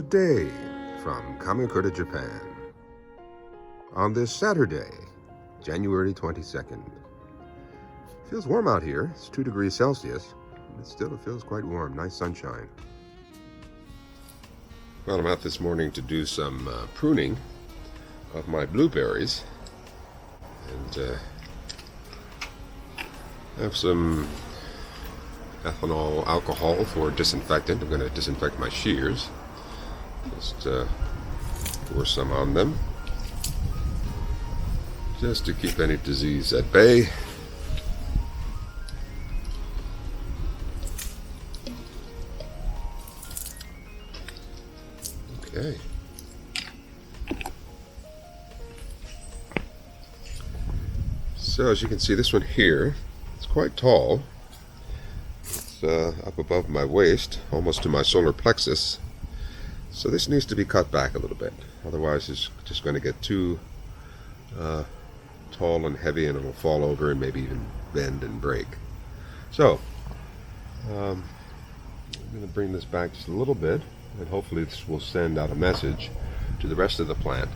Today from Kamakura, Japan. On this Saturday, January 22nd. Feels warm out here. It's 2 degrees Celsius, but still it feels quite warm. Nice sunshine. Well, I'm out this morning to do some pruning of my blueberries, and have some ethanol alcohol for disinfectant. I'm going to disinfect my shears. Just pour some on them, just to keep any disease at bay. Okay. So as you can see, this one here, it's quite tall. It's up above my waist, almost to my solar plexus. So this needs to be cut back a little bit. Otherwise it's just going to get too tall and heavy, and it will fall over and maybe even bend and break. So I'm going to bring this back just a little bit, and hopefully this will send out a message to the rest of the plant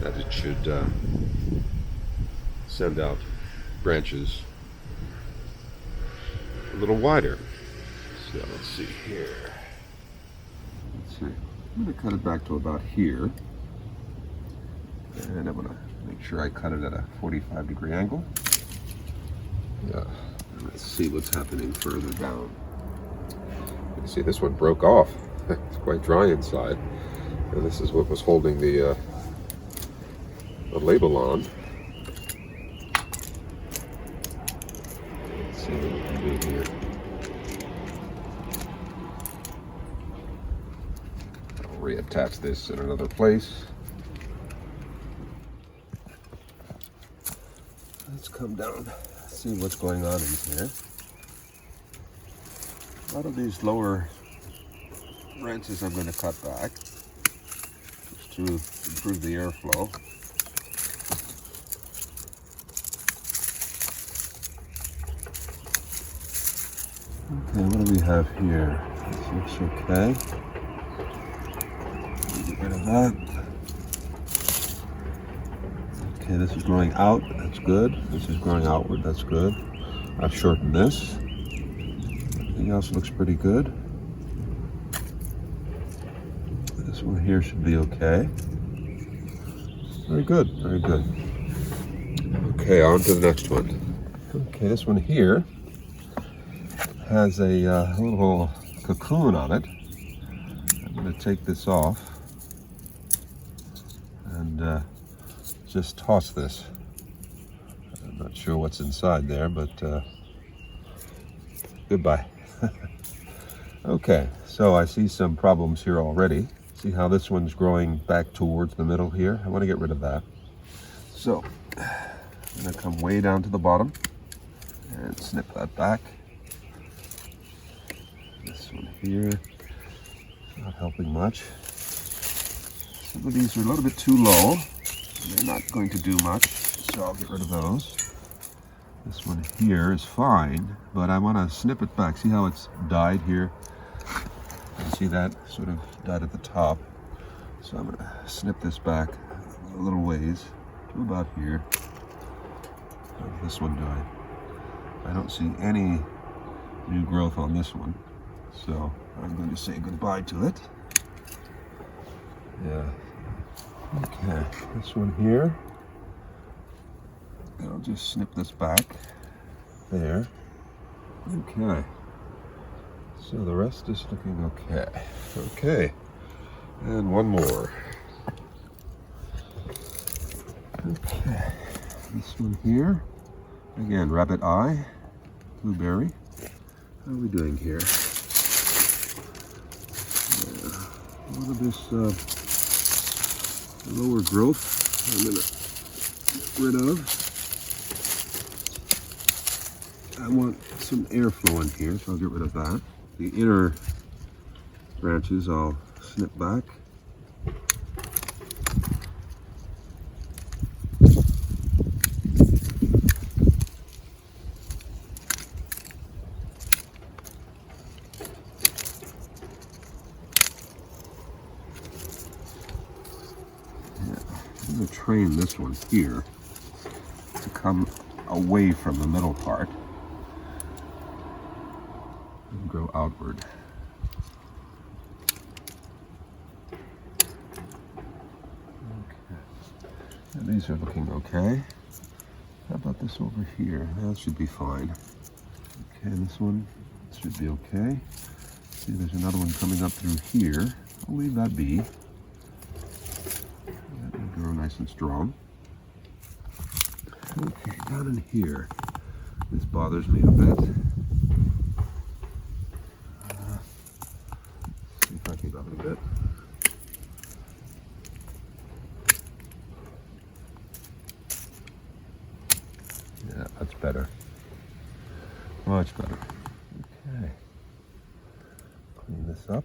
that it should send out branches a little wider. So let's see here. Let's see. I'm going to cut it back to about here, and I'm going to make sure I cut it at a 45-degree angle. Yeah. Let's see what's happening further down. You can see this one broke off. It's quite dry inside, and this is what was holding the label on. Let's see what we can do here. I'll reattach this in another place. Let's come down, see what's going on in here. A lot of these lower branches I'm going to cut back just to improve the airflow. Okay, what do we have here? This looks okay. Get rid of that. Okay, this is growing out. That's good. This is growing outward. That's good. I've shortened this. Everything else looks pretty good. This one here should be okay. Very good. Very good. Okay, on to the next one. Okay, this one here has a little cocoon on it. I'm going to take this off and just toss this. I'm not sure what's inside there, but goodbye. Okay, so I see some problems here already. See how this one's growing back towards the middle here? I want to get rid of that. So I'm going to come way down to the bottom and snip that back. This one here, not helping much. Some of these are a little bit too low. They're not going to do much, so I'll get rid of those. This one here is fine, but I want to snip it back. See how it's dyed here? You see that sort of dyed at the top. So I'm going to snip this back a little ways to about here. How's this one doing? I don't see any new growth on this one, so I'm going to say goodbye to it. Yeah. Okay, this one here, I'll just snip this back there. Okay, so the rest is looking okay. Okay, and one more. Okay, this one here, again, rabbit eye, blueberry. How are we doing here? A lot of this lower growth I'm going to get rid of. I want some airflow in here, so I'll get rid of that. The inner branches I'll snip back. train this one here to come away from the middle part and grow outward. Okay. And these are looking okay. How about this over here? That should be fine. Okay, this one should be okay. See, there's another one coming up through here. I'll leave that be. That will grow nice and strong. Okay, down in here, this bothers me a bit. See if I can grab it a bit. Yeah, that's better. Much better. Okay. Clean this up.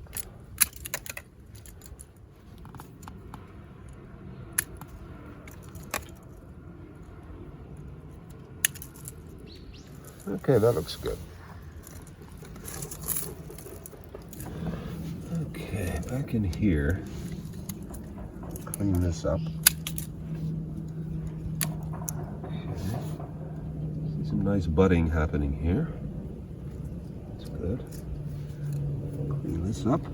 Okay, that looks good. Okay, back in here. Clean this up. Some nice budding happening here. That's good. Clean this up.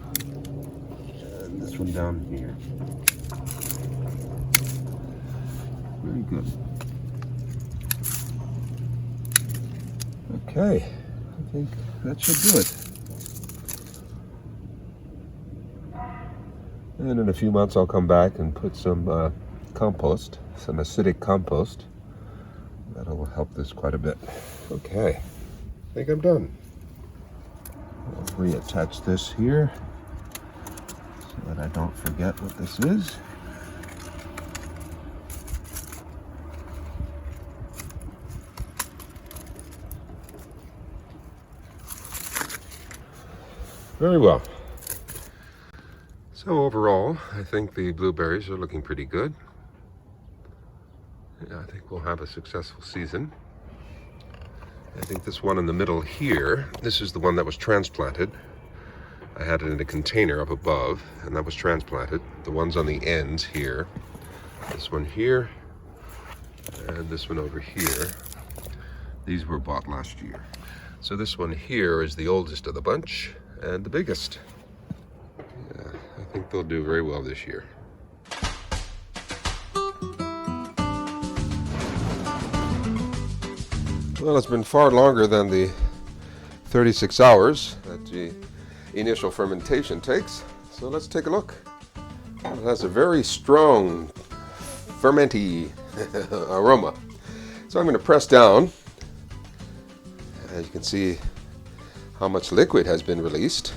And this one down here. Very good. Okay, I think that should do it. And in a few months I'll come back and put some compost, some acidic compost. That'll help this quite a bit. Okay, I think I'm done. I'll reattach this here so that I don't forget what this is. Very well. So overall, I think the blueberries are looking pretty good. Yeah, I think we'll have a successful season. I think this one in the middle here, this is the one that was transplanted. I had it in a container up above, and that was transplanted. The ones on the ends here, this one here, and this one over here, these were bought last year. So this one here is the oldest of the bunch and the biggest. Yeah, I think they'll do very well this year. Well, it's been far longer than the 36 hours that the initial fermentation takes. So let's take a look. It has a very strong fermenty aroma. So I'm going to press down. As you can see how much liquid has been released.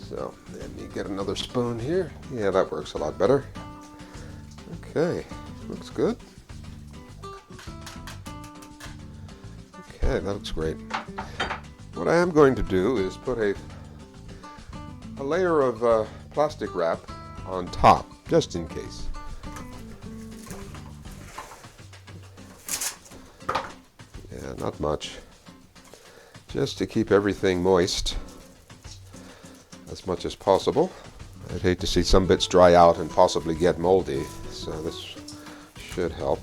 So let me get another spoon here. Yeah, that works a lot better. Okay, looks good. Okay, that looks great. What I am going to do is put a layer of plastic wrap on top, just in case. Yeah, not much. Just to keep everything moist as much as possible. I'd hate to see some bits dry out and possibly get moldy, so this should help.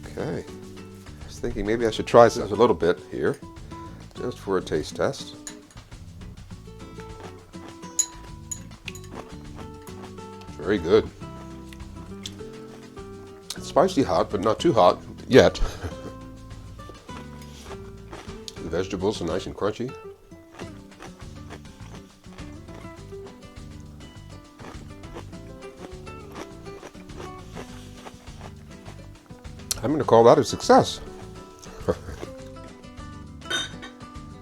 Okay. I was thinking maybe I should try this a little bit here, just for a taste test. Very good. It's spicy hot, but not too hot yet. The vegetables are nice and crunchy. I'm going to call that a success.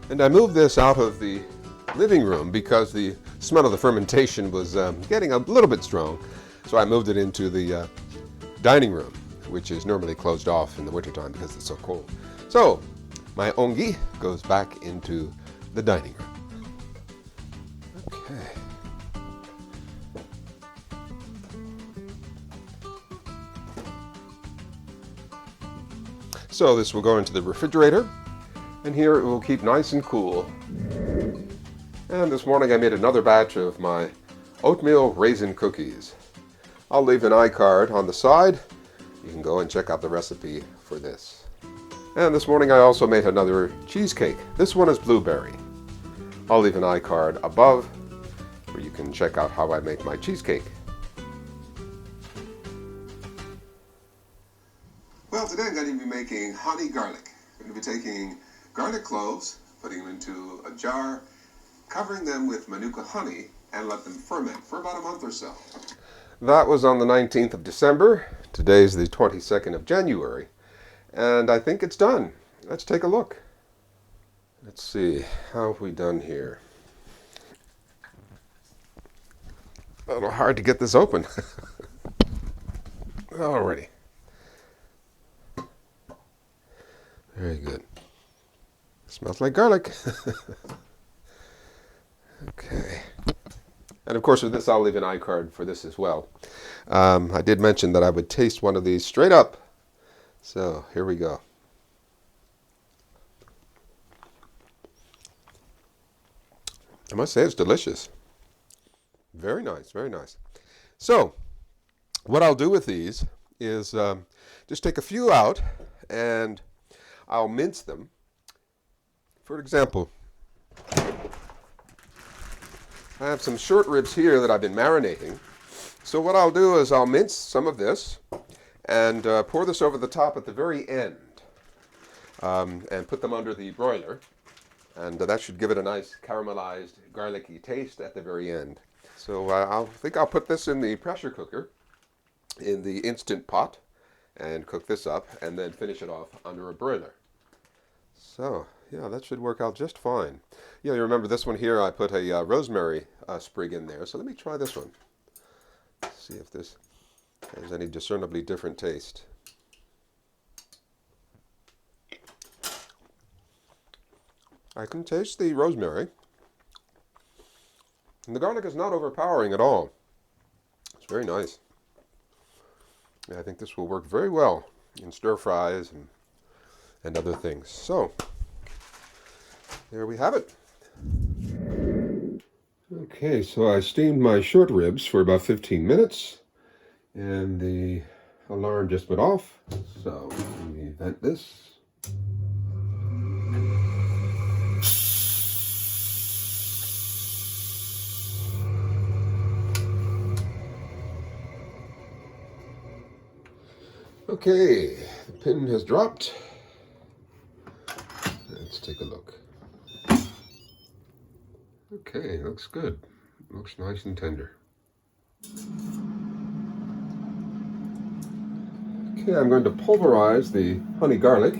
And I moved this out of the living room because the smell of the fermentation was getting a little bit strong. So I moved it into the dining room, which is normally closed off in the wintertime because it's so cold. So my ongi goes back into the dining room. Okay. So this will go into the refrigerator, and here it will keep nice and cool. And this morning I made another batch of my oatmeal raisin cookies. I'll leave an iCard on the side. You can go and check out the recipe for this. And this morning I also made another cheesecake. This one is blueberry. I'll leave an iCard above where you can check out how I make my cheesecake. Well, today I'm going to be making honey garlic. I'm going to be taking garlic cloves, putting them into a jar, covering them with Manuka honey, and let them ferment for about a month or so. That was on the 19th of December. Today's the 22nd of January. And I think it's done. Let's take a look. Let's see, how have we done here? A little hard to get this open. Alrighty. Very good. Smells like garlic. Okay. And of course with this I'll leave an iCard for this as well. I did mention that I would taste one of these straight up. So here we go. I must say it's delicious. Very nice, very nice. So what I'll do with these is just take a few out and I'll mince them. For example, I have some short ribs here that I've been marinating. So what I'll do is I'll mince some of this and pour this over the top at the very end and put them under the broiler. And that should give it a nice caramelized garlicky taste at the very end. So I think I'll put this in the pressure cooker in the Instant Pot and cook this up and then finish it off under a broiler. So yeah, that should work out just fine. Yeah, you remember this one here, I put a rosemary sprig in there. So let me try this one. See if this has any discernibly different taste. I can taste the rosemary. And the garlic is not overpowering at all. It's very nice. Yeah, I think this will work very well in stir fries and other things. So, there we have it. Okay, so I steamed my short ribs for about 15 minutes. And the alarm just went off. So, let me vent this. Okay, the pin has dropped. Let's take a look. Okay, looks good. Looks nice and tender. Okay, I'm going to pulverize the honey garlic.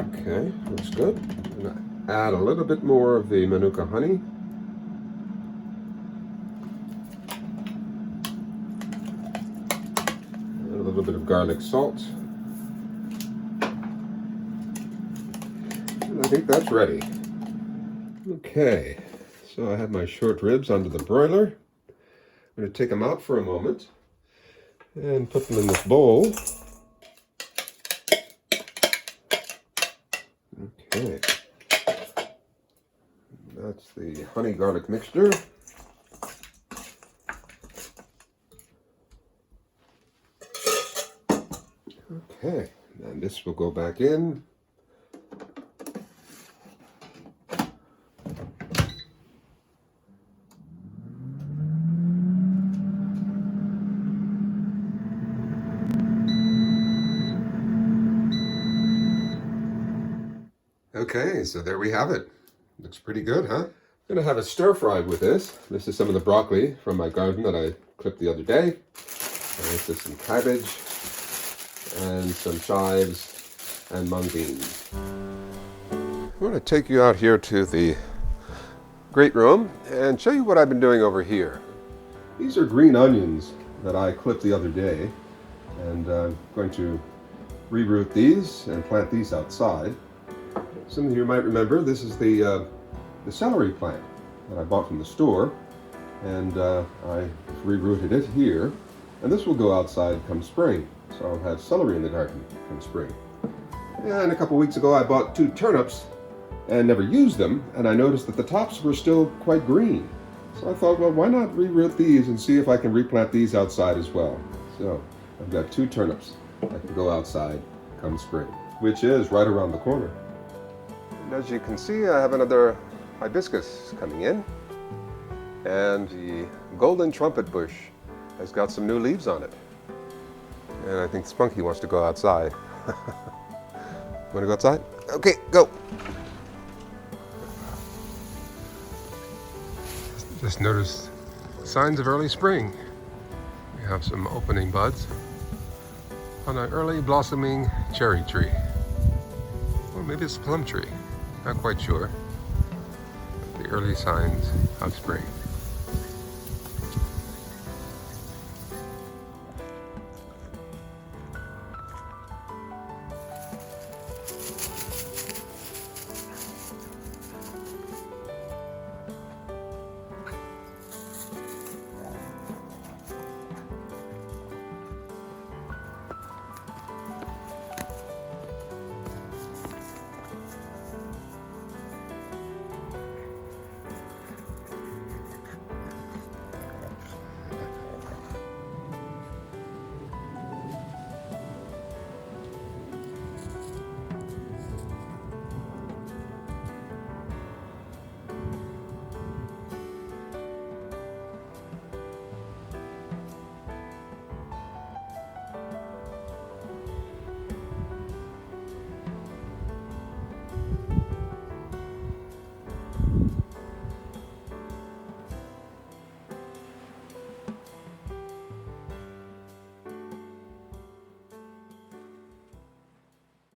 Okay, looks good. I'm going to add a little bit more of the Manuka honey. A little bit of garlic salt. And I think that's ready. Okay, so I have my short ribs under the broiler. I'm going to take them out for a moment and put them in this bowl. Okay, that's the honey garlic mixture. Okay, and this will go back in. Okay, so there we have it. Looks pretty good, huh? I'm gonna have a stir fry with this. This is some of the broccoli from my garden that I clipped the other day. And this is some cabbage and some chives and mung beans. I'm gonna take you out here to the great room and show you what I've been doing over here. These are green onions that I clipped the other day, and I'm going to reroot these and plant these outside. Some of you might remember this is the celery plant that I bought from the store, and I rerouted it here, and this will go outside come spring. So I'll have celery in the garden come spring. And a couple weeks ago I bought 2 turnips and never used them, and I noticed that the tops were still quite green. So I thought, well, why not reroot these and see if I can replant these outside as well. So I've got 2 turnips that can go outside come spring, which is right around the corner. And as you can see, I have another hibiscus coming in, and the golden trumpet bush has got some new leaves on it. And I think Spunky wants to go outside. Want to go outside? Okay, go. Just noticed signs of early spring. We have some opening buds on an early blossoming cherry tree. Or maybe it's a plum tree. Not quite sure. The early signs of spring.